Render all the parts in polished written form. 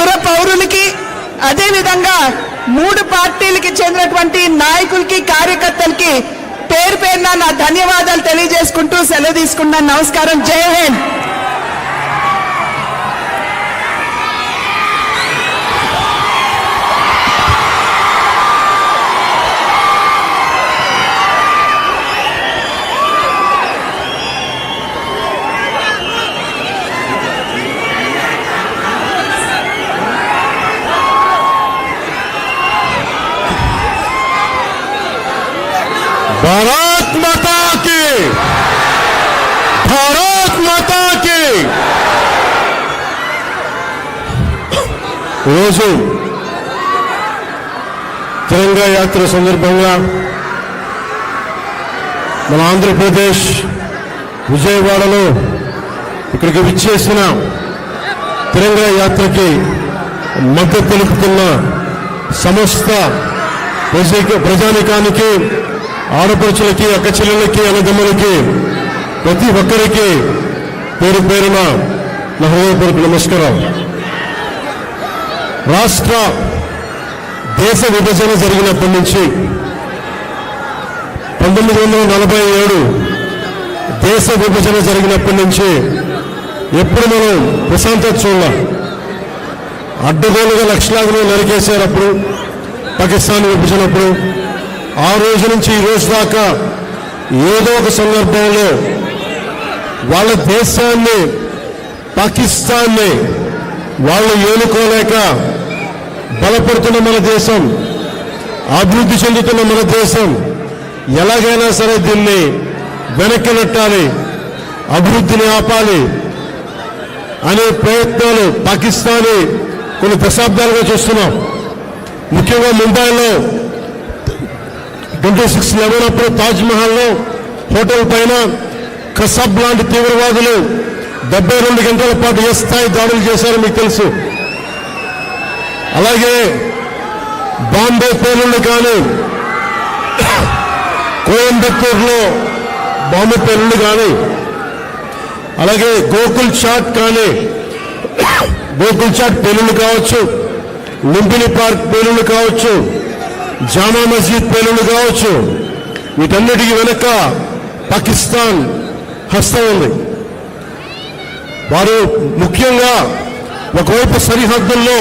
పుర పౌరులకి అదేవిధంగా 3 పార్టీలకి చెందినటువంటి నాయకులకి కార్యకర్తలకి పేరు పేరున నా ధన్యవాదాలు తెలియజేసుకుంటూ సెలవు తీసుకున్నాను. నమస్కారం. జై హింద్. भारत माता की, भारत माता की. రోజు తిరంగా యాత్ర సందర్భంగా మన ఆంధ్రప్రదేశ్ విజయవాడలో ఇక్కడికి విచ్చేసిన తిరంగా యాత్రకి మద్దతు తెలుపుతున్న సమస్త ప్రజానికానికి, ఆడపడుచులకి, అక్క చెల్లెలకి, అన్నదమ్ములకి, ప్రతి ఒక్కరికి పేరు పేరున నా హృదయపూర్వక నమస్కారం. రాష్ట్ర దేశ విభజన జరిగినప్పటి నుంచి 1947 దేశ విభజన జరిగినప్పటి నుంచి ఎప్పుడు మనం ప్రశాంతత చూడాలి. అడ్డగోలుగా లక్షలాదిని నరికేశారు అప్పుడు పాకిస్తాన్ విభజనప్పుడు. ఆ రోజు నుంచి ఈ రోజు దాకా ఏదో ఒక సందర్భంలో వాళ్ళ దేశాన్ని, పాకిస్తాన్ని వాళ్ళు ఏలుకోలేక బలపడుతున్న మన దేశం, అభివృద్ధి చెందుతున్న మన దేశం ఎలాగైనా సరే దీన్ని వెనక్కి నెట్టాలి, అభివృద్ధిని ఆపాలి అనే ప్రయత్నాలు పాకిస్తానీ కొన్ని దశాబ్దాలుగా చూస్తున్నాం. ముఖ్యంగా ముంబైలో 26/11 అప్పుడు తాజ్మహల్లో హోటల్ పైన కసబ్ లాంటి తీవ్రవాదులు 72 గంటల పాటు ఏ స్థాయి దాడులు చేశారో మీకు తెలుసు. అలాగే బాంబే పేలుళ్లు కానీ, కోయంబత్తూరులో బాంబే పేలుళ్లు కానీ, అలాగే గోకుల్ చాట్ కానీ, గోకుల్ చాట్ పేలుళ్లు కావచ్చు, లుంబిని పార్క్ పేలుళ్లు కావచ్చు, జామా మస్జిద్ పేలుళ్లు కావచ్చు, వీటన్నిటికీ వెనక పాకిస్తాన్ హస్తం ఉంది. వారు ముఖ్యంగా ఒకవైపు సరిహద్దుల్లో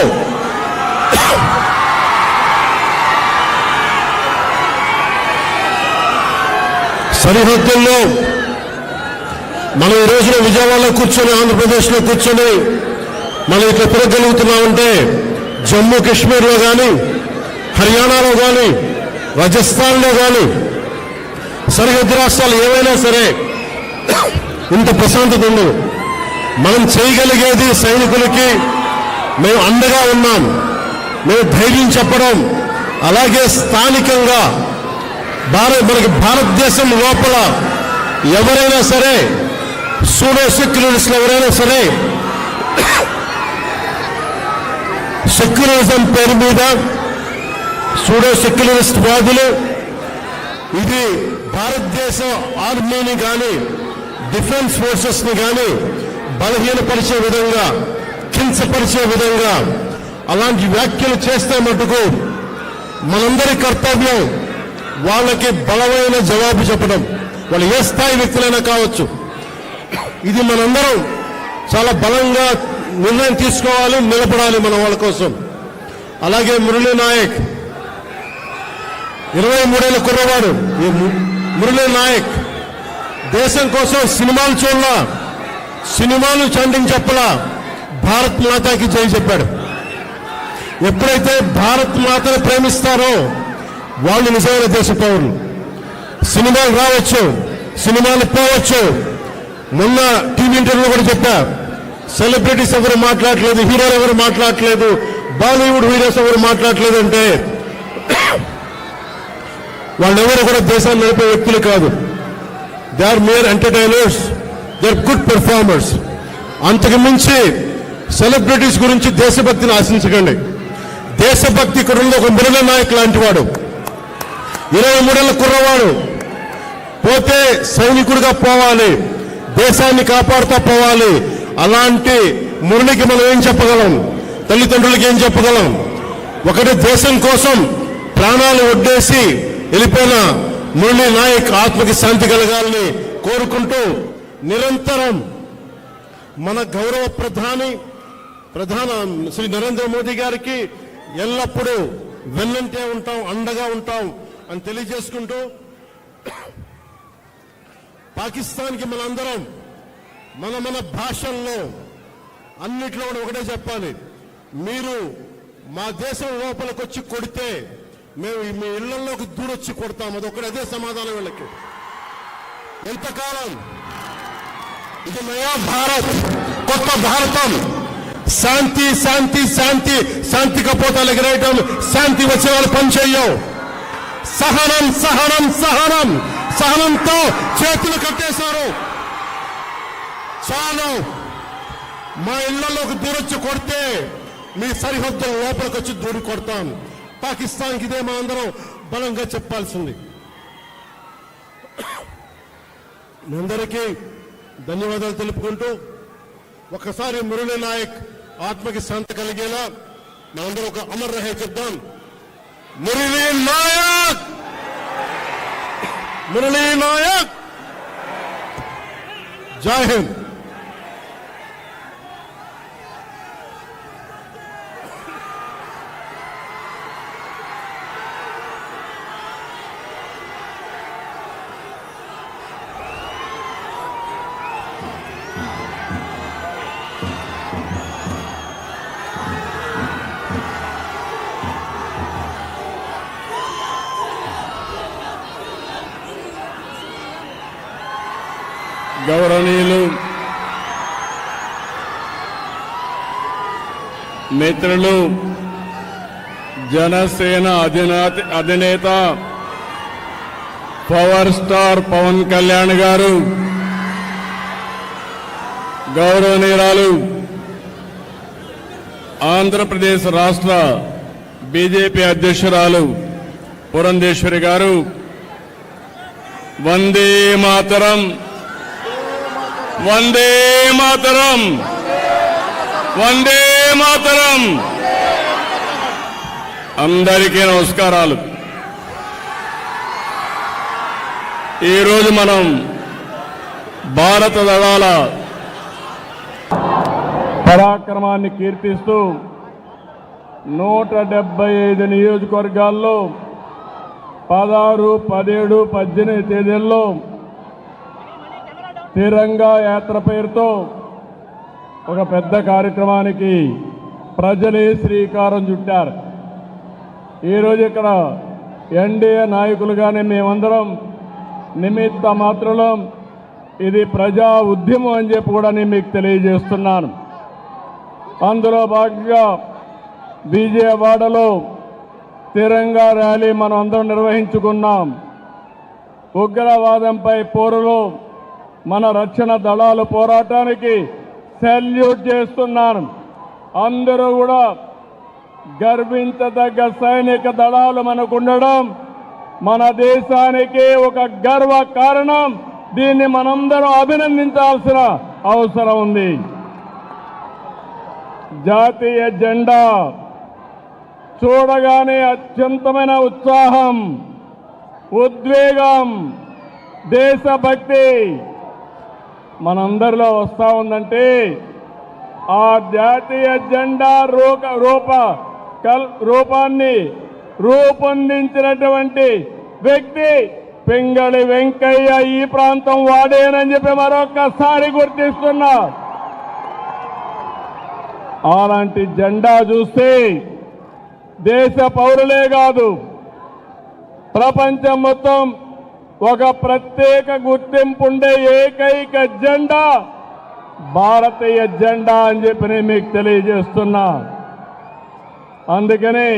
మనం ఈ రోజున విజయవాడలో కూర్చొని, ఆంధ్రప్రదేశ్లో కూర్చొని మనం ఇట్లా తిరగలుగుతున్నామంటే జమ్మూ కాశ్మీర్లో కానీ, హర్యానాలో కానీ, రాజస్థాన్లో కానీ, సరిహద్దు రాష్ట్రాలు ఏవైనా సరే ఇంత ప్రశాంతత ఉండదు. మనం చేయగలిగేది సైనికులకి మేము అండగా ఉన్నాం, మేము ధైర్యం చెప్పడం, అలాగే స్థానికంగా మనకి భారతదేశం లోపల ఎవరైనా సరే సూడో సెక్యులరిస్టులు ఎవరైనా సరే సెక్యులరిజం పేరు మీద సూడో సెక్యులరిస్ట్ వాదులు ఇది భారతదేశ ఆర్మీని కానీ, డిఫెన్స్ ఫోర్సెస్ని కానీ బలహీనపరిచే విధంగా, కించపరిచే విధంగా అలాంటి వ్యాఖ్యలు చేస్తే మటుకు మనందరి కర్తవ్యం వాళ్ళకి బలమైన జవాబు చెప్పడం. వాళ్ళు ఏ స్థాయి వ్యక్తులైనా కావచ్చు. ఇది మనందరం చాలా బలంగా నిర్ణయం తీసుకోవాలి, నిలబడాలి మన వాళ్ళ కోసం. అలాగే మురళీ నాయక్ 23 ఏళ్ల కుర్రవాడు. ఈ మురళీ నాయక్ దేశం కోసం సినిమాలు చూడలా, సినిమాలు చండింగ్ చెప్పలా, భారత్ మాతాకి జై చెప్పాడు. ఎప్పుడైతే భారత్ మాతను ప్రేమిస్తారో వాళ్ళు నిజమైన దేశ పౌరులు. సినిమాలు రావచ్చు, సినిమాలు పోవచ్చు. మొన్న టీవీ ఇంటర్వ్యూ కూడా చెప్పా, సెలబ్రిటీస్ ఎవరు మాట్లాడలేదు, హీరోలు ఎవరు మాట్లాడలేదు, బాలీవుడ్ హీరోస్ ఎవరు మాట్లాడలేదు అంటే వాళ్ళెవరు కూడా దేశాన్ని నడిపే వ్యక్తులు కాదు. They are mere entertainers, they are good performers. అంతకు మించి సెలబ్రిటీస్ గురించి దేశభక్తిని ఆశించకండి. దేశభక్తి ఇక్కడ ఉంది. ఒక మురళీ నాయక్ లాంటి వాడు, 23 ఏళ్ల కుర్రవాడు, పోతే సైనికుడిగా పోవాలి, దేశాన్ని కాపాడుతూ పోవాలి. అలాంటి మురళికి మనం ఏం చెప్పగలం? తల్లిదండ్రులకి ఏం చెప్పగలం? ఒకటి దేశం కోసం ప్రాణాలు ఒడ్డేసి వెళ్ళిపోయిన మురళీ నాయక్ ఆత్మకి శాంతి కలగాలని కోరుకుంటూ నిరంతరం మన గౌరవ ప్రధాన శ్రీ నరేంద్ర మోదీ గారికి ఎల్లప్పుడూ వెన్నంటే ఉంటాం, అండగా ఉంటాం అని తెలియజేసుకుంటూ పాకిస్తాన్కి మనందరం మన భాషల్లో అన్నిట్లో కూడా ఒకటే చెప్పాలి. మీరు మా దేశం లోపలికి వచ్చి కొడితే మేము మీ ఇళ్లలోకి దూరొచ్చి కొడతాం. అదే సమాధానం వీళ్ళకి. ఎంతకాలం ఇది నయా భారత్, కొత్త భారతం. శాంతి శాంతి శాంతి శాంతి కపోతాలు ఎగరేయటం, శాంతి వచ్చే వాళ్ళు పనిచేయవు. సహనం సహనం సహనం సహనంతో చేతులు కట్టేశారు. చాలు, మా ఇళ్లలోకి దూరొచ్చి కొడితే మీ సరిహద్దుల లోపలికి వచ్చి దూరి కొడతాం. పాకిస్తాన్కి ఇదే మా అందరం బలంగా చెప్పాల్సింది. మీ అందరికీ ధన్యవాదాలు తెలుపుకుంటూ ఒకసారి మురళీ నాయక్ ఆత్మకి శాంతి కలిగేలా మనందరం ఒక అమర్ రహే చెప్దాం. మురళీ నాయక్, మురళీ నాయక్, జై హింద్. గౌరవనీయులు మిత్రులు, జనసేన అధినేత పవర్ స్టార్ పవన్ కళ్యాణ్ గారు, గౌరవనీయురాలు ఆంధ్రప్రదేశ్ రాష్ట్ర బీజేపీ అధ్యక్షురాలు పురంధేశ్వరి గారు, వందే మాతరం, వందే మాతరం, వందే మాతరం. అందరికీ నమస్కారాలు. ఈరోజు మనం భారత దళాల పరాక్రమాన్ని కీర్తిస్తూ 175 నియోజకవర్గాల్లో 16, 17, 18 తేదీల్లో తిరంగా యాత్ర పేరుతో ఒక పెద్ద కార్యక్రమానికి ప్రజలే శ్రీకారం చుట్టారు. ఈరోజు ఇక్కడ ఎన్డీఏ నాయకులుగానే మేమందరం నిమిత్త మాత్రం. ఇది ప్రజా ఉద్యమం అని చెప్పి కూడా నేను మీకు తెలియజేస్తున్నాను. అందులో భాగంగా విజయవాడలో తిరంగా ర్యాలీ మనం అందరం నిర్వహించుకున్నాం. ఉగ్రవాదంపై పోరులో మన రక్షణ దళాల పోరాటానికి సెల్యూట్ చేస్తున్నాను. అందరూ కూడా గర్వించదగ్గ సైనిక దళాలు మనకు ఉండడం మన దేశానికి ఒక గర్వ కారణం. దీన్ని మనందరం అభినందించాల్సిన అవసరం ఉంది. జాతీయ జెండా చూడగానే అత్యంతమైన ఉత్సాహం, ఉద్వేగం, దేశభక్తి మనందరిలో వస్తా ఉందంటే ఆ జాతీయ జెండా రూపాన్ని రూపొందించినటువంటి వ్యక్తి పింగళి వెంకయ్య ఈ ప్రాంతం వాడేనని చెప్పి మరొక్కసారి గుర్తిస్తున్నా. అలాంటి జెండా చూస్తే దేశ పౌరులే కాదు, ప్రపంచం మొత్తం ఒక ప్రత్యేక గుర్తింపు ఉండే ఏకైక జెండా భారతీయ జెండా అని చెప్పి నేను మీకు తెలియజేస్తున్నా. అందుకని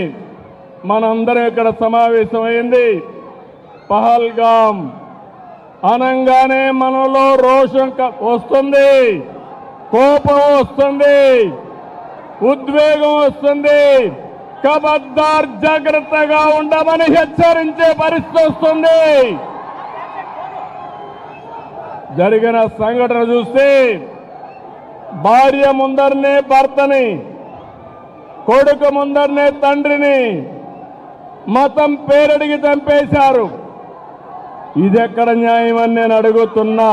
మనందరం ఇక్కడ సమావేశమైంది. పహల్గాం అనంగానే మనలో రోషం వస్తుంది, కోపం వస్తుంది, ఉద్వేగం వస్తుంది. ఖబర్దార్, జాగ్రత్తగా ఉండమని హెచ్చరించే పరిస్థితి వస్తుంది. జరిగిన సంఘటన చూస్తే భార్య ముందరనే భర్తని కొడుకు ముందరనే తండ్రిని మతం పేరడిగి చంపేశారు. ఇదెక్కడ న్యాయం అని నేను అడుగుతున్నా.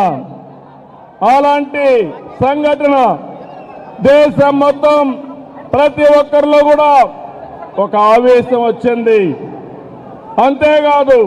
అలాంటి సంఘటన దేశం మొత్తం ప్రతి ఒక్కరిలో కూడా ఒక ఆవేశం వచ్చింది. అంతేకాదు